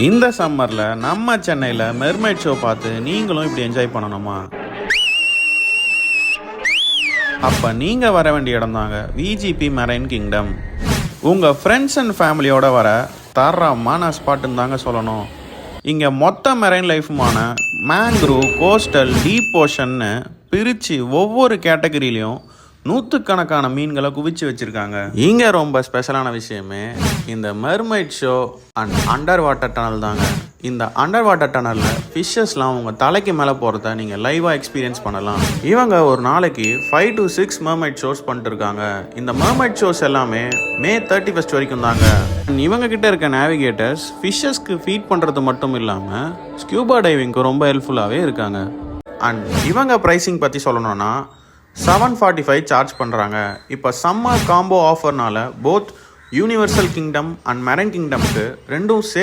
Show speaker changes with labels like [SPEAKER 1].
[SPEAKER 1] இந்த சம்மரில் நம்ம சென்னையில் மெர்மைட் ஷோ பார்த்து நீங்களும் இப்படி என்ஜாய் பண்ணணுமா? அப்போ நீங்கள் வர வேண்டிய இடம் தாங்க விஜிபி மெரைன் கிங்டம். உங்கள் ஃப்ரெண்ட்ஸ் அண்ட் ஃபேமிலியோட வர தரமான ஸ்பாட்டுன்னு தாங்க சொல்லணும். இங்கே மொத்த மெரைன் லைஃபுமான மேங்க்ரூவ், கோஸ்டல், டீப் ஓஷன்னு பிரித்து ஒவ்வொரு கேட்டகரியிலையும் நூற்றுக்கணக்கான மீன்களை குவிச்சு வச்சுருக்காங்க. இங்கே ரொம்ப ஸ்பெஷலான விஷயமே இந்த mermaid show and under water tunnel தாங்க. இந்த அண்டர் வாட்டர் டனலில் ஃபிஷ்ஷஸ்லாம் உங்கள் தலைக்கு மேலே போகிறத நீங்கள் லைவாக எக்ஸ்பீரியன்ஸ் பண்ணலாம். இவங்க ஒரு நாளைக்கு 5 to 6 மெர்மைட் ஷோஸ் பண்ணிட்டு இருக்காங்க. இந்த மெர்மைட் ஷோஸ் எல்லாமே May 31 வரைக்கும் தாங்க. இவங்க கிட்ட இருக்க நேவிகேட்டர்ஸ் ஃபிஷ்ஷஸ்க்கு ஃபீட் பண்ணுறது மட்டும் இல்லாமல் ஸ்கியூபா டைவிங்க்கு ரொம்ப ஹெல்ப்ஃபுல்லாகவே இருக்காங்க. அண்ட் இவங்க ப்ரைஸிங் பற்றி சொல்லணும்னா $745 சார்ஜ் பண்ணுறாங்க. இப்போ சம்மர் காம்போ ஆஃபர்னால both Universal Kingdom and Marine கிங்டம்க்கு ரெண்டும் சேர்த்து